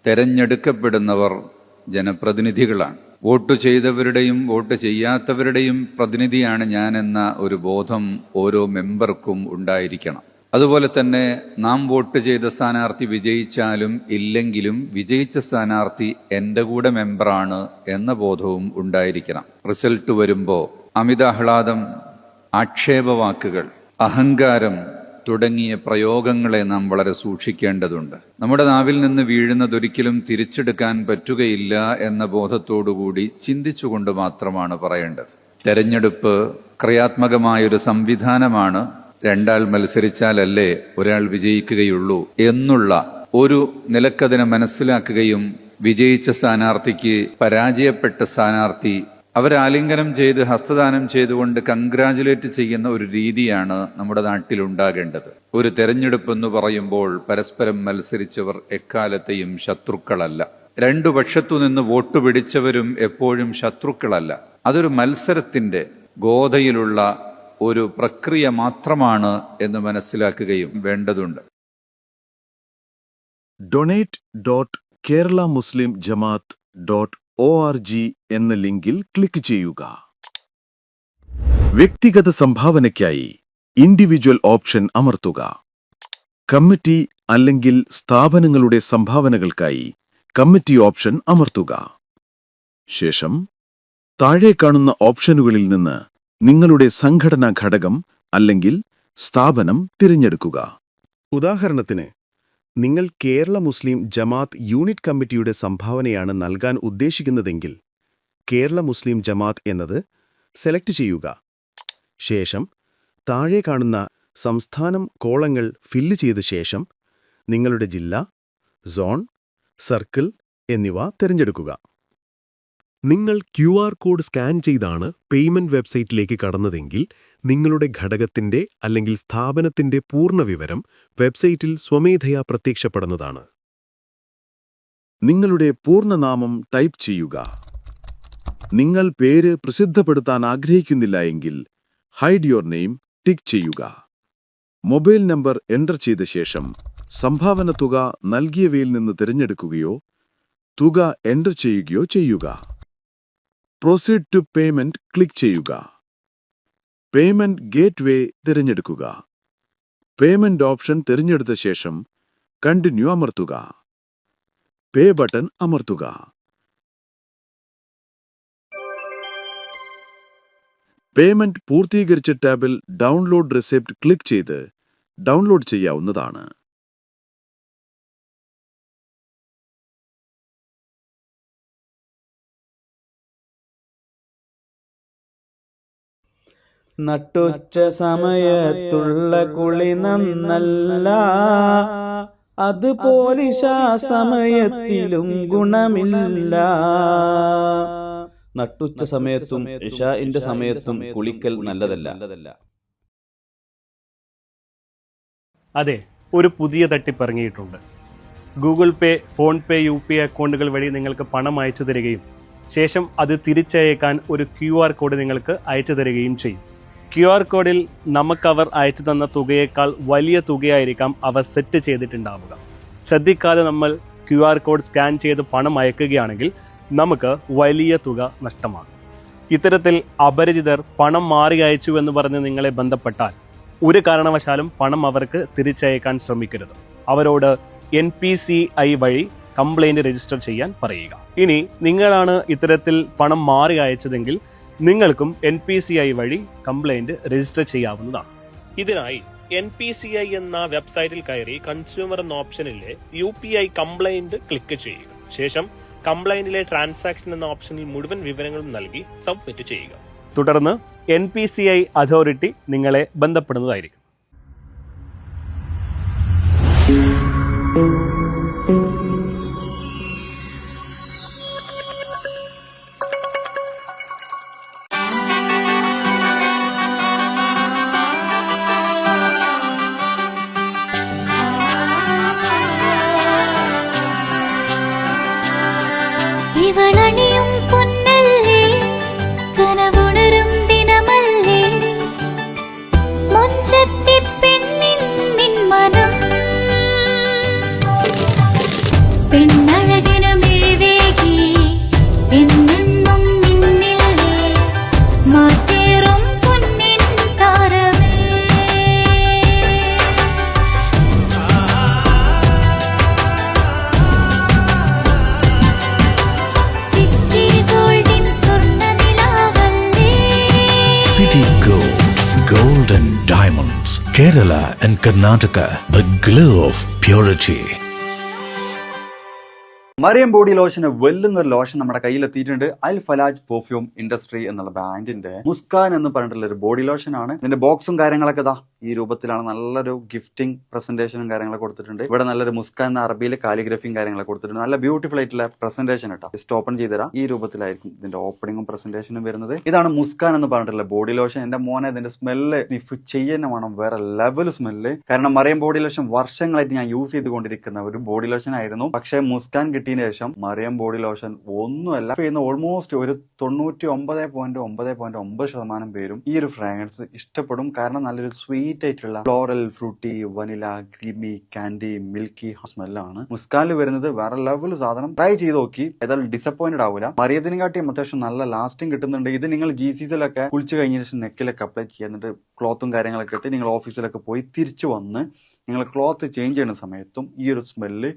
തെരഞ്ഞെടുക്കപ്പെടുന്നവർ ജനപ്രതിനിധികളാണ്. Vote ചെയ്തവരുടെയും vote ചെയ്യാത്തവരുടെയും പ്രതിനിധിയാണ് ഞാനെന്ന ഒരു ബോധം ഓരോ മെമ്പർക്കും ഉണ്ടായിരിക്കണം. അതുപോലെ തന്നെ നാം വോട്ട് ചെയ്ത സ്ഥാനാർത്ഥി വിജയിച്ചാലും ഇല്ലെങ്കിലും വിജയിച്ച സ്ഥാനാർത്ഥി എൻ്റെ കൂടെ മെമ്പറാണ് എന്ന ബോധവും ഉണ്ടായിരിക്കണം. റിസൾട്ട് വരുമ്പോൾ അമിതാഹ്ലാദം, ആക്ഷേപവാക്കുകൾ, അഹങ്കാരം തുടങ്ങിയ പ്രയോഗങ്ങളെ നാം വളരെ സൂക്ഷിക്കേണ്ടതുണ്ട്. നമ്മുടെ നാവിൽ നിന്ന് വീഴുന്നതൊരിക്കലും തിരിച്ചെടുക്കാൻ പറ്റുകയില്ല എന്ന ബോധത്തോടുകൂടി ചിന്തിച്ചുകൊണ്ട് മാത്രമാണ് പറയേണ്ടത്. തെരഞ്ഞെടുപ്പ് ക്രിയാത്മകമായൊരു സംവിധാനമാണ്. രണ്ടാൾ മത്സരിച്ചാലല്ലേ ഒരാൾ വിജയിക്കുകയുള്ളൂ എന്നുള്ള ഒരു നിലക്കതിനെ മനസ്സിലാക്കുകയും വിജയിച്ച സ്ഥാനാർത്ഥിക്ക് പരാജയപ്പെട്ട സ്ഥാനാർത്ഥി അവരെ ആലിംഗനം ചെയ്ത് ഹസ്തദാനം ചെയ്തുകൊണ്ട് കൺഗ്രാജുലേറ്റ് ചെയ്യുന്ന ഒരു രീതിയാണ് നമ്മുടെ നാട്ടിൽ ഉണ്ടാകേണ്ടത്. ഒരു തെരഞ്ഞെടുപ്പ് എന്ന് പറയുമ്പോൾ പരസ്പരം മത്സരിച്ചവർ എക്കാലത്തെയും ശത്രുക്കളല്ല. രണ്ടു പക്ഷത്തു നിന്ന് വോട്ട് പിടിച്ചവരും എപ്പോഴും ശത്രുക്കളല്ല. അതൊരു മത്സരത്തിന്റെ ഗോതയിലുള്ള ഒരു പ്രക്രിയ മാത്രമാണ് എന്ന് മനസ്സിലാക്കുകയും വേണ്ടതുണ്ട്. donate.keralamuslimjamaat.org എന്ന ലിങ്കിൽ ക്ലിക്ക് ചെയ്യുക. വ്യക്തിഗത സംഭാവനയ്ക്കായി ഇൻഡിവിജ്വൽ ഓപ്ഷൻ അമർത്തുക. കമ്മിറ്റി അല്ലെങ്കിൽ സ്ഥാപനങ്ങളുടെ സംഭാവനകൾക്കായി കമ്മിറ്റി ഓപ്ഷൻ അമർത്തുക. ശേഷം താഴെ കാണുന്ന ഓപ്ഷനുകളിൽ നിന്ന് നിങ്ങളുടെ സംഘടനാ ഘടകം അല്ലെങ്കിൽ സ്ഥാപനം തിരഞ്ഞെടുക്കുക. ഉദാഹരണത്തിന്, നിങ്ങൾ കേരള മുസ്ലിം ജമാഅത്ത് യൂണിറ്റ് കമ്മിറ്റിയുടെ സംഭാവനയാണ് നൽകാൻ ഉദ്ദേശിക്കുന്നതെങ്കിൽ കേരള മുസ്ലിം ജമാഅത്ത് എന്നത് സെലക്ട് ചെയ്യുക. ശേഷം താഴെ കാണുന്ന സംസ്ഥാനം കോളങ്ങൾ ഫില്ല് ചെയ്ത ശേഷം നിങ്ങളുടെ ജില്ല, സോൺ, സർക്കിൾ എന്നിവ തിരഞ്ഞെടുക്കുക. നിങ്ങൾ QR കോഡ് സ്കാൻ ചെയ്താണ് പേയ്മെന്റ് വെബ്സൈറ്റിലേക്ക് കടന്നതെങ്കിൽ നിങ്ങളുടെ ഘടകത്തിന്റെ അല്ലെങ്കിൽ സ്ഥാപനത്തിന്റെ പൂർണ്ണ വിവരം വെബ്സൈറ്റിൽ സ്വമേധയാ പ്രത്യക്ഷപ്പെടുന്നതാണ്. നിങ്ങളുടെ പൂർണ്ണനാമം ടൈപ്പ് ചെയ്യുക. നിങ്ങൾ പേര് പ്രസിദ്ധപ്പെടുത്താൻ ആഗ്രഹിക്കുന്നില്ല എങ്കിൽ ഹൈഡ് യുവർ നെയിം ടിക്ക് ചെയ്യുക. മൊബൈൽ നമ്പർ എൻ്റർ ചെയ്ത ശേഷം സംഭാവന തുക നൽകിയവയിൽ നിന്ന് തിരഞ്ഞെടുക്കുകയോ തുക എൻ്റർ ചെയ്യുകയോ ചെയ്യുക. പ്രൊസീഡ് ടു പേയ്മെന്റ് ക്ലിക്ക് ചെയ്യുക. പേയ്മെന്റ് ഗേറ്റ്വേ തിരഞ്ഞെടുക്കുക. പേയ്മെന്റ് ഓപ്ഷൻ തിരഞ്ഞെടുത്ത ശേഷം കണ്ടിന്യൂ അമർത്തുക. പേ ബട്ടൺ അമർത്തുക. പേയ്മെന്റ് പൂർത്തീകരിച്ച ടാബിൽ ഡൗൺലോഡ് റെസിപ്റ്റ് ക്ലിക്ക് ചെയ്ത് ഡൗൺലോഡ് ചെയ്യാവുന്നതാണ്. നട്ടുച്ച സമയത്തുള്ള കുളി നന്നല്ല, അതുപോലിശാ സമയത്തിലും ഗുണമില്ല. നട്ടുച്ച സമയത്തും ഇശാഇന്റെ സമയത്തും കുളിക്കൽ നല്ലതല്ല. അതെ, ഒരു പുതിയ തട്ടിപ്പ് ഇറങ്ങിയിട്ടുണ്ട്. ഗൂഗിൾ പേ, ഫോൺ പേ, UPI അക്കൗണ്ടുകൾ വഴി നിങ്ങൾക്ക് പണം അയച്ചു തരികയും ശേഷം അത് തിരിച്ചയക്കാൻ ഒരു QR കോഡ് നിങ്ങൾക്ക് അയച്ചു തരികയും ചെയ്യും. QR കോഡിൽ നമുക്കവർ അയച്ചു തന്ന തുകയേക്കാൾ വലിയ തുകയായിരിക്കാം അവർ സെറ്റ് ചെയ്തിട്ടുണ്ടാവുക. ശ്രദ്ധിക്കാതെ നമ്മൾ QR കോഡ് സ്കാൻ ചെയ്ത് പണം അയക്കുകയാണെങ്കിൽ നമുക്ക് വലിയ തുക നഷ്ടമാകും. ഇത്തരത്തിൽ അപരിചിതർ പണം മാറി അയച്ചു എന്ന് പറഞ്ഞ് നിങ്ങളെ ബന്ധപ്പെട്ടാൽ ഒരു കാരണവശാലും പണം അവർക്ക് തിരിച്ചയക്കാൻ ശ്രമിക്കരുത്. അവരോട് NPCI വഴി കംപ്ലൈൻറ്റ് രജിസ്റ്റർ ചെയ്യാൻ പറയുക. ഇനി നിങ്ങളാണ് ഇത്തരത്തിൽ പണം മാറി അയച്ചതെങ്കിൽ നിങ്ങൾക്കും NPCI വഴി കംപ്ലൈൻറ്റ് രജിസ്റ്റർ ചെയ്യാവുന്നതാണ്. ഇതിനായി NPCI എന്ന വെബ്സൈറ്റിൽ കയറി കൺസ്യൂമർ എന്ന ഓപ്ഷനിലെ UPI കംപ്ലൈൻറ്റ് ക്ലിക്ക് ചെയ്യുക. ശേഷം കംപ്ലൈൻറ്റിലെ ട്രാൻസാക്ഷൻ എന്ന ഓപ്ഷനിൽ മുഴുവൻ വിവരങ്ങളും നൽകി സബ്മിറ്റ് ചെയ്യുക. തുടർന്ന് NPCI അതോറിറ്റി നിങ്ങളെ ബന്ധപ്പെടുന്നതായിരിക്കും. ഇവളണിയും പൊന്നല്ലേ, കനവുണരും ദിനമല്ലേ, മുഞ്ചത്തി പെണ്ണിൻ നിൻ മനം പെണ്ണഴ Kerala and Karnataka, the glow of purity. Mariyam body ലോഷന് വെല്ലുന്ന ഒരു ലോഷൻ നമ്മുടെ കയ്യിലെത്തിയിട്ടുണ്ട്. അൽ ഫലാജ് പെർഫ്യൂം ഇൻഡസ്ട്രി എന്നുള്ള ബ്രാൻഡിന്റെ മുസ്കാൻ എന്ന് പറഞ്ഞിട്ടുള്ള ഒരു ബോഡി ലോഷൻ ആണ്. ഇതിന്റെ ബോക്സും കാര്യങ്ങളൊക്കെ ഇതാ ഈ രൂപത്തിലാണ്. നല്ലൊരു ഗിഫ്റ്റിംഗ് പ്രസന്റേഷനും കാര്യങ്ങളൊക്കെ കൊടുത്തിട്ടുണ്ട്. ഇവിടെ നല്ലൊരു മുസ്കാൻ എന്ന അറബിയിൽ കാലിഗ്രഫിയും കാര്യങ്ങളൊക്കെ കൊടുത്തിട്ടുണ്ട്. നല്ല ബ്യൂട്ടിഫുൾ ആയിട്ടുള്ള പ്രസന്റേഷൻ കേട്ടോ. ജസ്റ്റ് ഓപ്പൺ ചെയ്തുതരാം. ഈ രൂപത്തിലായിരിക്കും ഇതിന്റെ ഓപ്പണിങ്ങും പ്രസന്റേഷനും വരുന്നത്. ഇതാണ് മുസ്കാൻ എന്ന് പറഞ്ഞിട്ടുള്ള ബോഡി ലോഷൻ. എന്റെ മോനെ ഇതിന്റെ സ്മെല്ല് സ്നിഫ് ചെയ്യുന്ന വേണം, വേറെ ലെവൽ സ്മെല്ല്. കാരണം മറിയം ബോഡി ലോഷൻ വർഷങ്ങളായിട്ട് ഞാൻ യൂസ് ചെയ്തുകൊണ്ടിരിക്കുന്ന ഒരു ബോഡി ലോഷൻ ആയിരുന്നു. പക്ഷേ മുസ്കാൻ കിട്ടിയതിന് ശേഷം മറിയം ബോഡി ലോഷൻ ഒന്നുമല്ല ചെയ്യുന്ന ഓൾമോസ്റ്റ് ഒരു 99.9% പേരും ഈ ഒരു ഫ്രാഗ്രൻസ് ഇഷ്ടപ്പെടും. കാരണം നല്ലൊരു സ്വീറ്റ് ആയിട്ടുള്ള floral, fruity, vanilla, creamy, candy, milky സ്മെല്ലാണ് മുസ്കാനിൽ വരുന്നത്. വേറെ ലെവൽ സാധനം. ട്രൈ ചെയ്ത് നോക്കി, ഏതായാലും ഡിസപ്പോയിന്റഡ് ആവില്ല. മറിയത്തിനെക്കാട്ടിയും അത്യാവശ്യം നല്ല ലാസ്റ്റിംഗ് കിട്ടുന്നുണ്ട്. ഇത് നിങ്ങൾ GCCയിലൊക്കെ കുളിച്ച് കഴിഞ്ഞ ശേഷം നെക്കിലൊക്കെ അപ്ലൈ ചെയ്യുന്നുണ്ട്. ക്ലോത്തും കാര്യങ്ങളൊക്കെ ഇട്ട് നിങ്ങൾ ഓഫീസിലൊക്കെ പോയി തിരിച്ചു വന്ന് നിങ്ങൾ ക്ലോത്ത് ചേഞ്ച് ചെയ്യുന്ന സമയത്തും ഈ ഒരു സ്മെല്ല്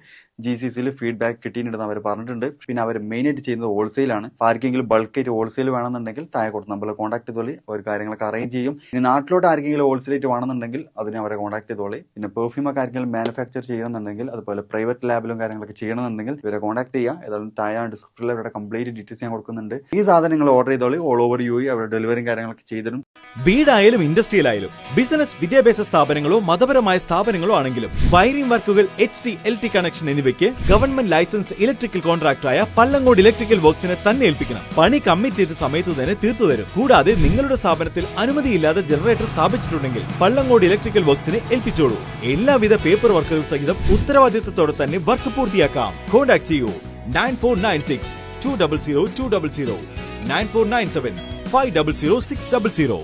GCCയിൽ ഫീഡ്ബാക്ക് കിട്ടിയിട്ടുണ്ടെന്ന് അവർ പറഞ്ഞിട്ടുണ്ട്. പിന്നെ അവർ മെയിനായിട്ട് ചെയ്യുന്നത് ഹോൾസെയിലാണ്. ആർക്കെങ്കിലും ബൾക്കായിട്ട് ഹോൾസെയിൽ വേണമെന്നുണ്ടെങ്കിൽ താഴെ കൊടുത്ത് നമ്മളെ കോൺടാക്ട് ചെയ്തോളി. അവർ കാര്യങ്ങളൊക്കെ അറേഞ്ച് ചെയ്യും. ഇനി നാട്ടിലോട്ട് ആർക്കെങ്കിലും ഹോൾസെയിലായിട്ട് വേണമെന്നുണ്ടെങ്കിൽ അതിനെ അവരെ കോൺടാക്ട് ചെയ്തോളി. പിന്നെ പെർഫ്യൂമൊക്കെ ആർക്കെങ്കിലും മാനുഫാക്ചർ ചെയ്യണമെന്നുണ്ടെങ്കിൽ, അതുപോലെ പ്രൈവറ്റ് ലാബിലും കാര്യങ്ങളൊക്കെ ചെയ്യണമെന്നുണ്ടെങ്കിൽ ഇവരെ കോൺടാക്ട് ചെയ്യുക. ഏതായാലും താഴെ ഡിസ്ക്രിപ്ഷനിൽ അവരുടെ കംപ്ലീറ്റ് ഡീറ്റെയിൽസ് ഞാൻ കൊടുക്കുന്നുണ്ട്. ഈ സാധനം നിങ്ങൾ ഓർഡർ ചെയ്തോളി. ഓൾ ഓവർ UAE അവരുടെ ഡെലിവറിയും കാര്യങ്ങളൊക്കെ ചെയ്തിടും. വീടായാലും ഇൻഡസ്ട്രിയിലായാലും ബിസിനസ്, വിദ്യാഭ്യാസ സ്ഥാപനങ്ങളോ മതപരമായ സ്ഥാപനങ്ങളോ ആണെങ്കിലും വയറിംഗ് വർക്കുകൾ, HT, LT കണക്ഷൻ എന്നിവയ്ക്ക് ഗവൺമെന്റ് ലൈസൻസ്ഡ് ഇലക്ട്രിക്കൽ കോൺട്രാക്ടറായ പള്ളങ്കോട് ഇലക്ട്രിക്കൽ വർക്സിനെ തന്നെ ഏൽപ്പിക്കണം. പണി കമ്മിറ്റ് ചെയ്ത സമയത്ത് തന്നെ തീർത്തു തരും. കൂടാതെ നിങ്ങളുടെ സ്ഥാപനത്തിൽ അനുമതിയില്ലാതെ ജനറേറ്റർ സ്ഥാപിച്ചിട്ടുണ്ടെങ്കിൽ പള്ളങ്കോട് ഇലക്ട്രിക്കൽ വർക്സിനെ ഏൽപ്പിച്ചോളൂ. എല്ലാവിധ പേപ്പർ വർക്കുകൾ സഹിതം ഉത്തരവാദിത്തത്തോടെ തന്നെ വർക്ക് പൂർത്തിയാക്കാം. കോൺടാക്ട് ചെയ്യൂ 9496 200 200 9497 500 600.